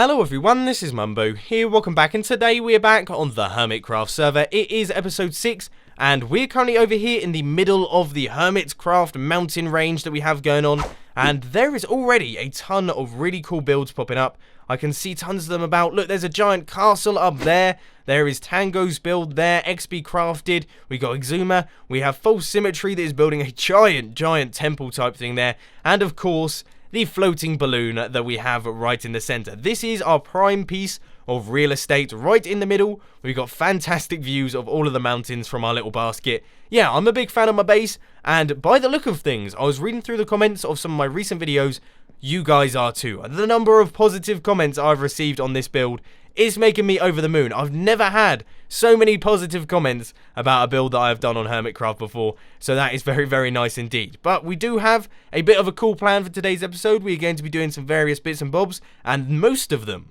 Hello everyone, this is Mumbo here, welcome back, and today we are back on the Hermitcraft server. It is episode 6, and we're currently over here in the middle of the Hermitcraft mountain range that we have going on, and there is already a ton of really cool builds popping up. I can see tons of them about. Look, there's a giant castle up there. There is Tango's build there, XB Crafted, we got Exuma, we have False Symmetry that is building a giant temple type thing there, and of course, the floating balloon that we have right in the center. This is our prime piece of real estate right in the middle. We've got fantastic views of all of the mountains from our little basket. Yeah, I'm a big fan of my base, and by the look of things, I was reading through the comments of some of my recent videos. You guys are too. The number of positive comments I've received on this build is making me over the moon. I've never had so many positive comments about a build that I have done on Hermitcraft before, so that is very nice indeed. But we do have a bit of a cool plan for today's episode. We're going to be doing some various bits and bobs, and most of them,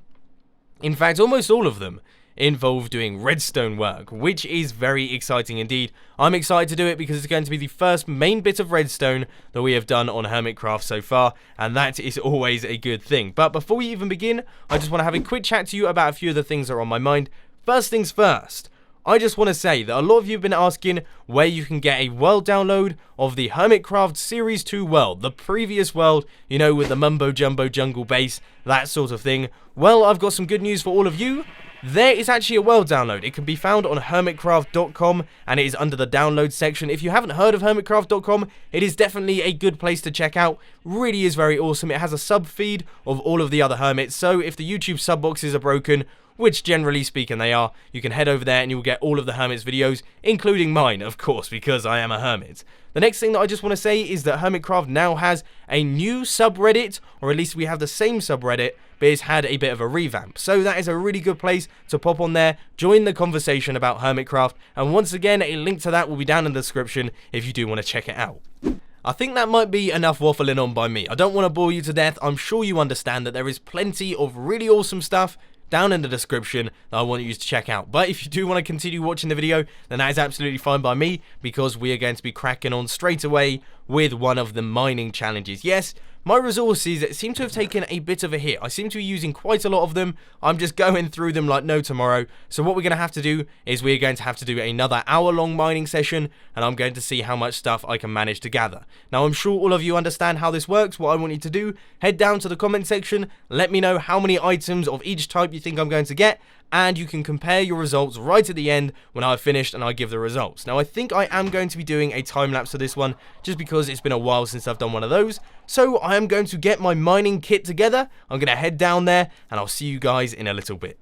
in fact almost all of them, involve doing redstone work, which is very exciting indeed. I'm excited to do it because it's going to be the first main bit of redstone that we have done on Hermitcraft so far, and that is always a good thing. But before we even begin, I just want to have a quick chat to you about a few of the things that are on my mind. First things first, I just want to say that a lot of you have been asking where you can get a world download of the Hermitcraft Series 2 world, the previous world, you know, with the mumbo jumbo jungle base, that sort of thing. Well, I've got some good news for all of you. There is actually a world download. It can be found on hermitcraft.com, and it is under the download section. If you haven't heard of hermitcraft.com, it is definitely a good place to check out. Really is very awesome. It has a sub feed of all of the other hermits, so if the YouTube sub boxes are broken, which generally speaking they are, you can head over there and you'll get all of the hermits videos, including mine, of course, because I am a hermit. The next thing that I just want to say is that Hermitcraft now has a new subreddit, or at least we have the same subreddit, but it's had a bit of a revamp. So that is a really good place to pop on there, join the conversation about Hermitcraft, and once again, a link to that will be down in the description if you do want to check it out. I think that might be enough waffling on by me. I don't want to bore you to death. I'm sure you understand that there is plenty of really awesome stuff down in the description that I want you to check out. But if you do want to continue watching the video, then that is absolutely fine by me, because we are going to be cracking on straight away with one of the mining challenges. Yes, my resources seem to have taken a bit of a hit. I seem to be using quite a lot of them. I'm just going through them like no tomorrow. So what we're going to have to do is we're going to have to do another hour-long mining session, and I'm going to see how much stuff I can manage to gather. Now, I'm sure all of you understand how this works. What I want you to do, head down to the comment section, let me know how many items of each type you think I'm going to get, and you can compare your results right at the end when I've finished and I give the results. Now, I think I am going to be doing a time-lapse for this one, just because it's been a while since I've done one of those. So I am going to get my mining kit together, I'm going to head down there, and I'll see you guys in a little bit.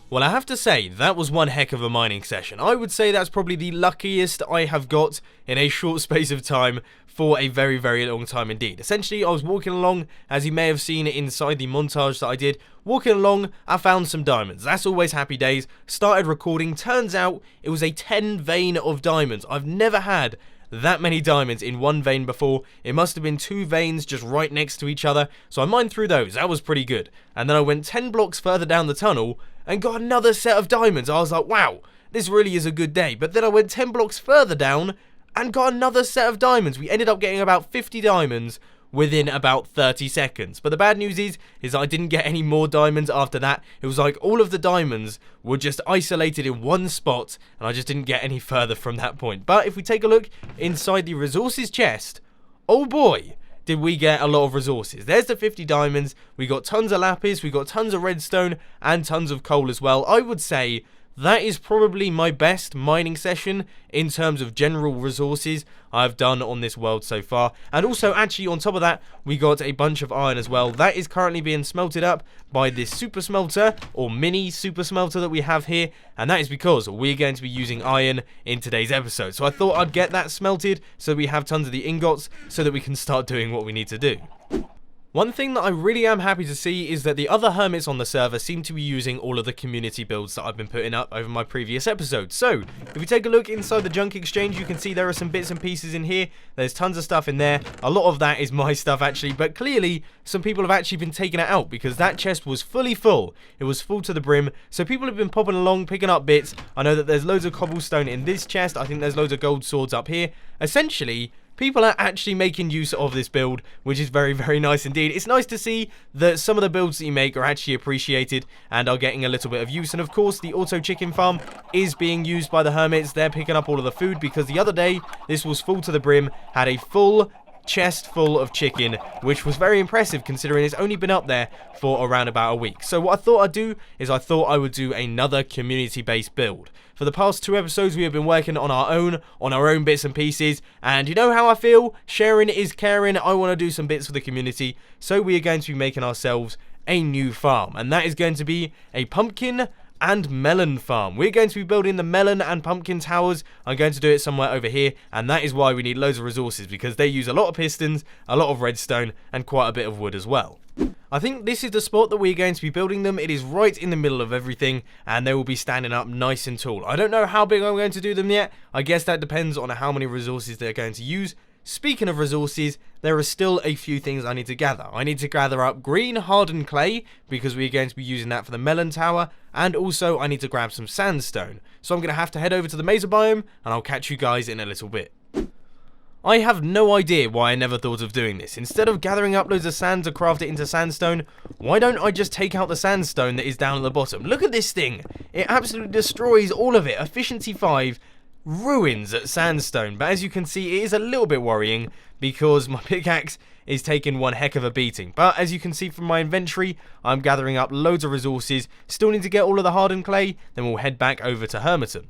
Well, I have to say, that was one heck of a mining session. I would say that's probably the luckiest I have got in a short space of time for a very long time indeed. Essentially, I was walking along, as you may have seen inside the montage that I did. Walking along, I found some diamonds. That's always happy days. Started recording. Turns out, it was a 10 vein of diamonds. I've never had that many diamonds in one vein before. It must have been 2 veins just right next to each other, so I mined through those. That was pretty good. And then I went 10 blocks further down the tunnel and got another set of diamonds. I was like, wow, this really is a good day. But then I went 10 blocks further down and got another set of diamonds. We ended up getting about 50 diamonds within about 30 seconds. But the bad news is I didn't get any more diamonds after that. It was like all of the diamonds were just isolated in one spot, and I just didn't get any further from that point. But if we take a look inside the resources chest, oh boy, did we get a lot of resources. There's the 50 diamonds, we got tons of lapis, we got tons of redstone, and tons of coal as well. I would say that is probably my best mining session in terms of general resources I've done on this world so far. And also, actually, on top of that, we got a bunch of iron as well. That is currently being smelted up by this super smelter, or mini super smelter that we have here. And that is because we're going to be using iron in today's episode. So I thought I'd get that smelted so we have tons of the ingots so that we can start doing what we need to do. One thing that I really am happy to see is that the other hermits on the server seem to be using all of the community builds that I've been putting up over my previous episodes. So, if we take a look inside the junk exchange, you can see there are some bits and pieces in here. There's tons of stuff in there. A lot of that is my stuff actually, but clearly some people have actually been taking it out because that chest was fully full. It was full to the brim, so people have been popping along, picking up bits. I know that there's loads of cobblestone in this chest. I think there's loads of gold swords up here. Essentially, people are actually making use of this build, which is very, very nice indeed. It's nice to see that some of the builds that you make are actually appreciated and are getting a little bit of use. And of course, the auto chicken farm is being used by the hermits. They're picking up all of the food because the other day, this was full to the brim, had a full chest full of chicken, which was very impressive considering it's only been up there for around about a week. So what I thought I'd do is I thought I would do another community-based build. For the past 2 episodes, we have been working on our own bits and pieces, and you know how I feel? Sharing is caring. I want to do some bits for the community, so we are going to be making ourselves a new farm, and that is going to be a pumpkin and melon farm. We're going to be building the melon and pumpkin towers. I'm going to do it somewhere over here, and that is why we need loads of resources, because they use a lot of pistons, a lot of redstone, and quite a bit of wood as well. I think this is the spot that we're going to be building them. It is right in the middle of everything, and they will be standing up nice and tall. I don't know how big I'm going to do them yet. I guess that depends on how many resources they're going to use. Speaking of resources, there are still a few things I need to gather. I need to gather up green hardened clay, because we're going to be using that for the melon tower, and also I need to grab some sandstone. So I'm going to have to head over to the mesa biome, and I'll catch you guys in a little bit. I have no idea why I never thought of doing this. Instead of gathering up loads of sand to craft it into sandstone, why don't I just take out the sandstone that is down at the bottom? Look at this thing. It absolutely destroys all of it. Efficiency 5 ruins sandstone. But as you can see, it is a little bit worrying because my pickaxe is taking one heck of a beating. But as you can see from my inventory, I'm gathering up loads of resources. Still need to get all of the hardened clay, then we'll head back over to Hermiton.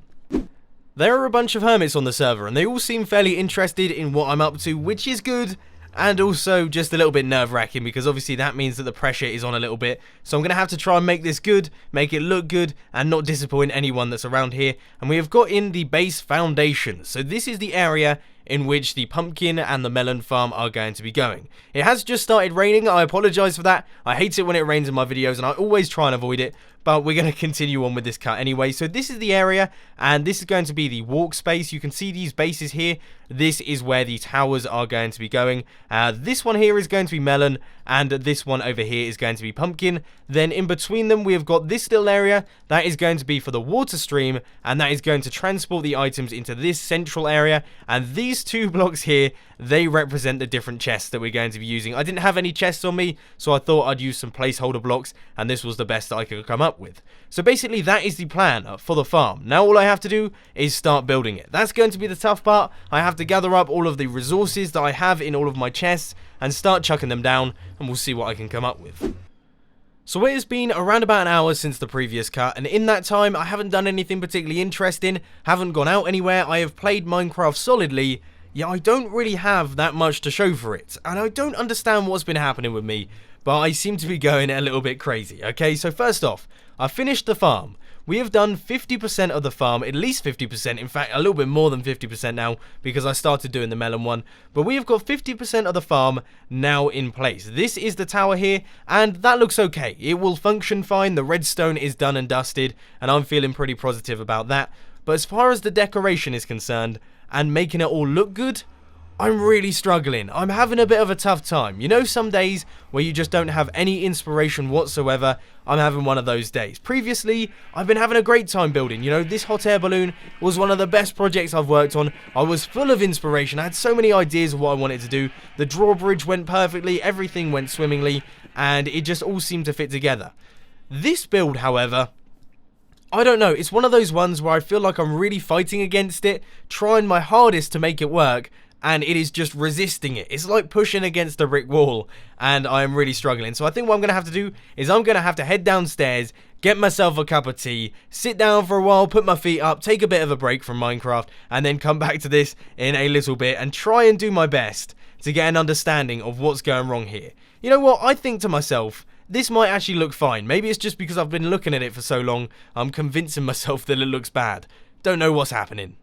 There are a bunch of hermits on the server, and they all seem fairly interested in what I'm up to, which is good, and also just a little bit nerve-wracking, because obviously that means that the pressure is on a little bit. So I'm going to have to try and make this good, make it look good, and not disappoint anyone that's around here. And we have got in the base foundation. So this is the area in which the pumpkin and the melon farm are going to be going. It has just started raining. I apologize for that. I hate it when it rains in my videos, and I always try and avoid it, but we're going to continue on with this cut anyway. So this is the area, and this is going to be the walk space. You can see these bases here. This is where the towers are going to be going. This one here is going to be melon, and this one over here is going to be pumpkin. Then in between them, we have got this little area that is going to be for the water stream, and that is going to transport the items into this central area. And these 2 blocks here, they represent the different chests that we're going to be using. I didn't have any chests on me, so I thought I'd use some placeholder blocks, and this was the best that I could come up with. So basically that is the plan for the farm. Now all I have to do is start building it. That's going to be the tough part. I have to gather up all of the resources that I have in all of my chests and start chucking them down, and we'll see what I can come up with. So it has been around about an hour since the previous cut, and in that time I haven't done anything particularly interesting, haven't gone out anywhere. I have played Minecraft solidly. Yeah, I don't really have that much to show for it, and I don't understand what's been happening with me, but I seem to be going a little bit crazy. Okay, so first off, I finished the farm. We have done 50% of the farm, at least 50%, in fact a little bit more than 50% now, because I started doing the melon one, but we have got 50% of the farm now in place. This is the tower here, and that looks okay. It will function fine. The redstone is done and dusted, and I'm feeling pretty positive about that. But as far as the decoration is concerned, and making it all look good, I'm really struggling. I'm having a bit of a tough time. You know, some days where you just don't have any inspiration whatsoever. I'm having one of those days. Previously, I've been having a great time building. You know, this hot air balloon was one of the best projects I've worked on. I was full of inspiration. I had so many ideas of what I wanted to do. The drawbridge went perfectly. Everything went swimmingly. And it just all seemed to fit together. This build, however, I don't know, it's one of those ones where I feel like I'm really fighting against it, trying my hardest to make it work, and it is just resisting it. It's like pushing against a brick wall, and I am really struggling. So I think what I'm going to have to do is I'm going to have to head downstairs, get myself a cup of tea, sit down for a while, put my feet up, take a bit of a break from Minecraft, and then come back to this in a little bit and try and do my best to get an understanding of what's going wrong here. You know what? I think to myself, this might actually look fine. Maybe it's just because I've been looking at it for so long, I'm convincing myself that it looks bad. Don't know what's happening.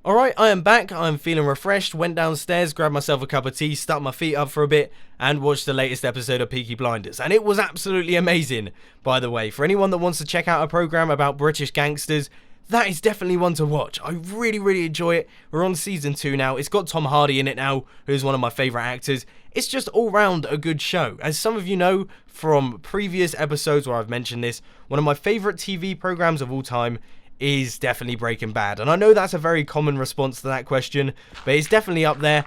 Alright, I am back, I'm feeling refreshed, went downstairs, grabbed myself a cup of tea, stuck my feet up for a bit, and watched the latest episode of Peaky Blinders. And it was absolutely amazing, by the way. For anyone that wants to check out a program about British gangsters, that is definitely one to watch. I really enjoy it. We're on season 2 now. It's got Tom Hardy in it now, who's one of my favourite actors. It's just all round a good show. As some of you know from previous episodes where I've mentioned this, one of my favourite TV programs of all time is definitely Breaking Bad. And I know that's a very common response to that question, but it's definitely up there.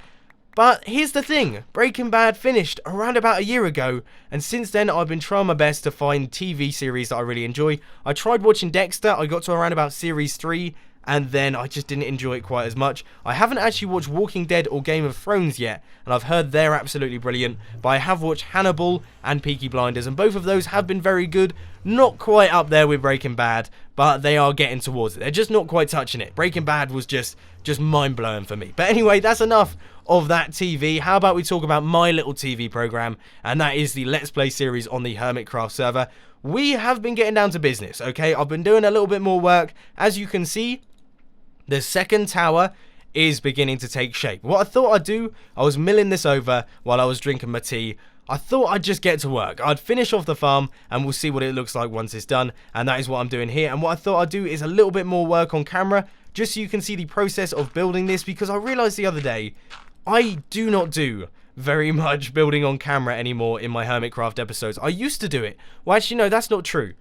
But here's the thing, Breaking Bad finished around about a year ago, and since then I've been trying my best to find TV series that I really enjoy. I tried watching Dexter, I got to around about series 3, and then I just didn't enjoy it quite as much. I haven't actually watched Walking Dead or Game of Thrones yet, and I've heard they're absolutely brilliant, but I have watched Hannibal and Peaky Blinders, and both of those have been very good. Not quite up there with Breaking Bad, but they are getting towards it. They're just not quite touching it. Breaking Bad was just mind-blowing for me. But anyway, that's enough of that TV. How about we talk about my little TV program, and that is the Let's Play series on the Hermitcraft server. We have been getting down to business, okay? I've been doing a little bit more work. As you can see, the second tower is beginning to take shape. What I thought I'd do, I was milling this over while I was drinking my tea. I thought I'd just get to work. I'd finish off the farm and we'll see what it looks like once it's done. And that is what I'm doing here. And what I thought I'd do is a little bit more work on camera, just so you can see the process of building this, because I realized the other day, I do not do very much building on camera anymore in my Hermitcraft episodes. I used to do it. Well, actually, no, that's not true.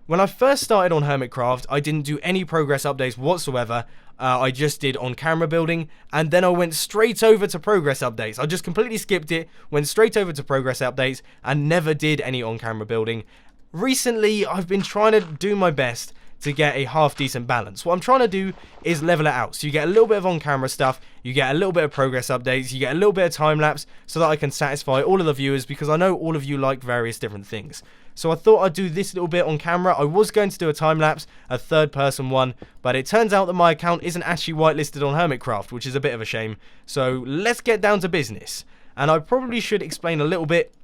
When I first started on Hermitcraft, I didn't do any progress updates whatsoever. I just did on camera building, and then I went straight over to progress updates. I just completely skipped it, went straight over to progress updates, and never did any on camera building. Recently, I've been trying to do my best to get a half decent balance. What I'm trying to do is level it out, so you get a little bit of on camera stuff, you get a little bit of progress updates, you get a little bit of time lapse, so that I can satisfy all of the viewers, because I know all of you like various different things. So I thought I'd do this little bit on camera. I was going to do a time lapse, a third person one, but it turns out that my account isn't actually whitelisted on Hermitcraft, which is a bit of a shame. So let's get down to business. And I probably should explain a little bit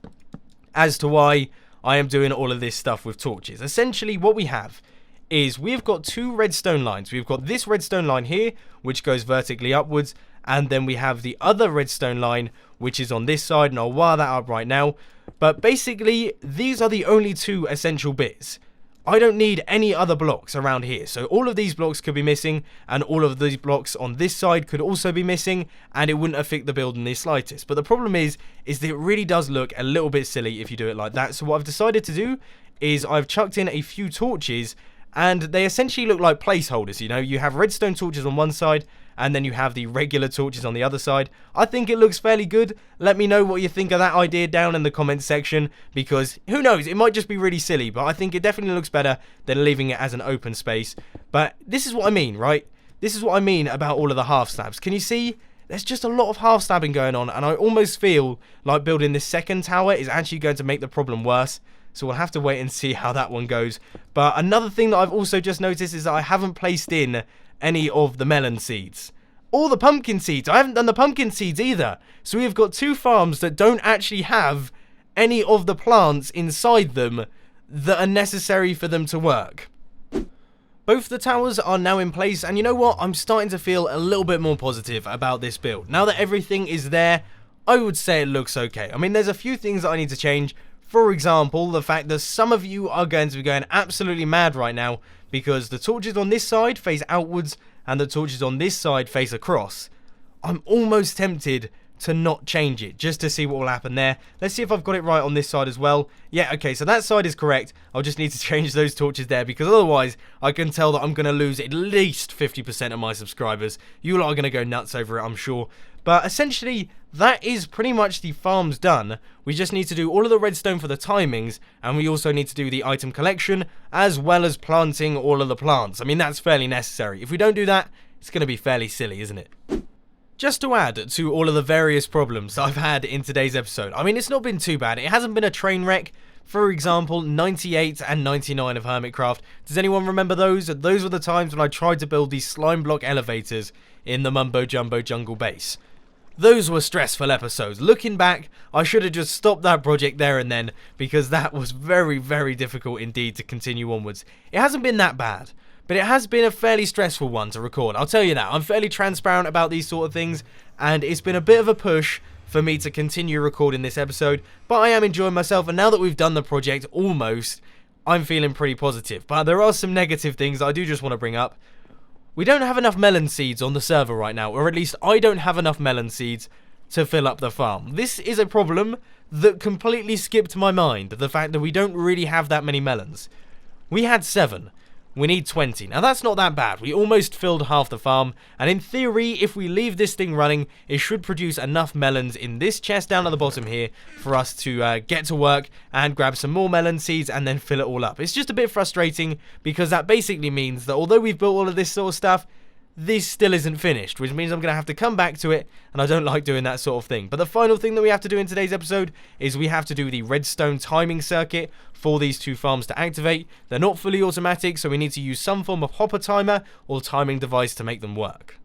as to why I am doing all of this stuff with torches. Essentially what we have is we've got two redstone lines. We've got this redstone line here, which goes vertically upwards, and then we have the other redstone line, which is on this side, and I'll wire that up right now. But basically, these are the only two essential bits. I don't need any other blocks around here, so all of these blocks could be missing, and all of these blocks on this side could also be missing, and it wouldn't affect the build in the slightest. But the problem is that it really does look a little bit silly if you do it like that. So what I've decided to do is I've chucked in a few torches, and they essentially look like placeholders. You know, you have redstone torches on one side, and then you have the regular torches on the other side. I think it looks fairly good. Let me know what you think of that idea down in the comments section, because who knows, it might just be really silly, but I think it definitely looks better than leaving it as an open space. But this is what I mean, right? This is what I mean about all of the half slabs. Can you see? There's just a lot of half slabbing going on, and I almost feel like building this second tower is actually going to make the problem worse. So we'll have to wait and see how that one goes. But another thing that I've also just noticed is that I haven't placed in any of the melon seeds. Or the pumpkin seeds. I haven't done the pumpkin seeds either. So we've got two farms that don't actually have any of the plants inside them that are necessary for them to work. Both the towers are now in place, and you know what? I'm starting to feel a little bit more positive about this build. Now that everything is there, I would say it looks okay. I mean, there's a few things that I need to change. For example, the fact that some of you are going to be going absolutely mad right now because the torches on this side face outwards and the torches on this side face across. I'm almost tempted to not change it just to see what will happen there. Let's see if I've got it right on this side as well. Yeah, okay, so that side is correct. I'll just need to change those torches there, because otherwise I can tell that I'm going to lose at least 50% of my subscribers. You all are going to go nuts over it, I'm sure. But essentially, that is pretty much the farms done. We just need to do all of the redstone for the timings, and we also need to do the item collection, as well as planting all of the plants. I mean, that's fairly necessary. If we don't do that, it's going to be fairly silly, isn't it? Just to add to all of the various problems I've had in today's episode, I mean, it's not been too bad. It hasn't been a train wreck. For example, 98 and 99 of Hermitcraft. Does anyone remember those? Those were the times when I tried to build these slime block elevators in the Mumbo Jumbo Jungle base. Those were stressful episodes. Looking back, I should have just stopped that project there and then, because that was very, very difficult indeed to continue onwards. It hasn't been that bad, but it has been a fairly stressful one to record. I'll tell you that. I'm fairly transparent about these sort of things, and it's been a bit of a push for me to continue recording this episode, but I am enjoying myself, and now that we've done the project almost, I'm feeling pretty positive. But there are some negative things I do just want to bring up. We don't have enough melon seeds on the server right now, or at least I don't have enough melon seeds to fill up the farm. This is a problem that completely skipped my mind, the fact that we don't really have that many melons. We had 7. We need 20. Now that's not that bad. We almost filled half the farm, and in theory, if we leave this thing running, it should produce enough melons in this chest down at the bottom here for us to get to work and grab some more melon seeds and then fill it all up. It's just a bit frustrating because that basically means that although we've built all of this sort of stuff, this still isn't finished, which means I'm going to have to come back to it, and I don't like doing that sort of thing. But the final thing that we have to do in today's episode is we have to do the redstone timing circuit for these 2 farms to activate. They're not fully automatic, so we need to use some form of hopper timer or timing device to make them work.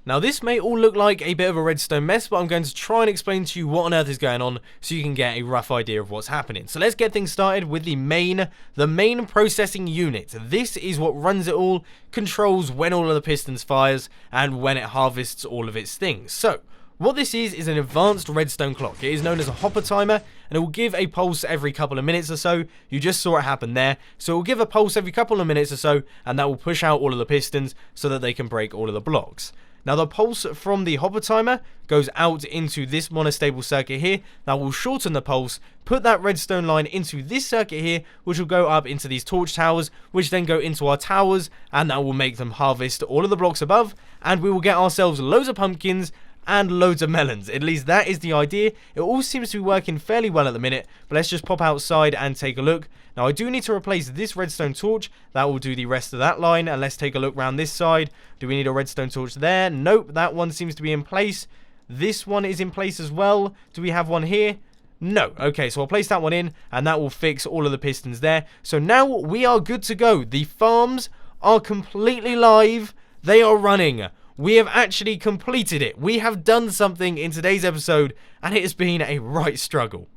Now this may all look like a bit of a redstone mess, but I'm going to try and explain to you what on earth is going on so you can get a rough idea of what's happening. So let's get things started with the main processing unit. This is what runs it all, controls when all of the pistons fires, and when it harvests all of its things. So what this is an advanced redstone clock. It is known as a hopper timer, and it will give a pulse every couple of minutes or so. You just saw it happen there. So it will give a pulse every couple of minutes or so, and that will push out all of the pistons so that they can break all of the blocks. Now the pulse from the hopper timer goes out into this monostable circuit here. That will shorten the pulse, put that redstone line into this circuit here, which will go up into these torch towers, which then go into our towers, and that will make them harvest all of the blocks above, and we will get ourselves loads of pumpkins and loads of melons. At least that is the idea. It all seems to be working fairly well at the minute, but let's just pop outside and take a look. Now I do need to replace this redstone torch. That will do the rest of that line, and let's take a look around this side. Do we need a redstone torch there? Nope, that one seems to be in place. This one is in place as well. Do we have one here? No. Okay, so I'll place that one in, and that will fix all of the pistons there. So now we are good to go. The farms are completely live. They are running. We have actually completed it. We have done something in today's episode, and it has been a right struggle.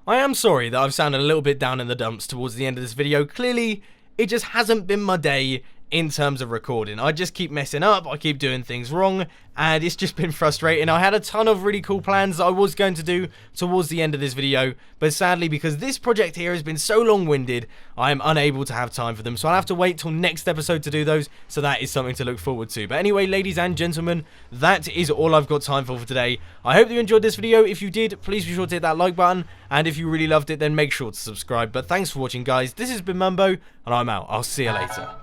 I am sorry that I've sounded a little bit down in the dumps towards the end of this video. Clearly, it just hasn't been my day in terms of recording. I just keep messing up, I keep doing things wrong, and it's just been frustrating. I had a ton of really cool plans that I was going to do towards the end of this video, but sadly, because this project here has been so long-winded, I am unable to have time for them, so I'll have to wait till next episode to do those, so that is something to look forward to. But anyway, ladies and gentlemen, that is all I've got time for today. I hope you enjoyed this video. If you did, please be sure to hit that like button, and if you really loved it, then make sure to subscribe. But thanks for watching, guys. This has been Mumbo, and I'm out. I'll see you later.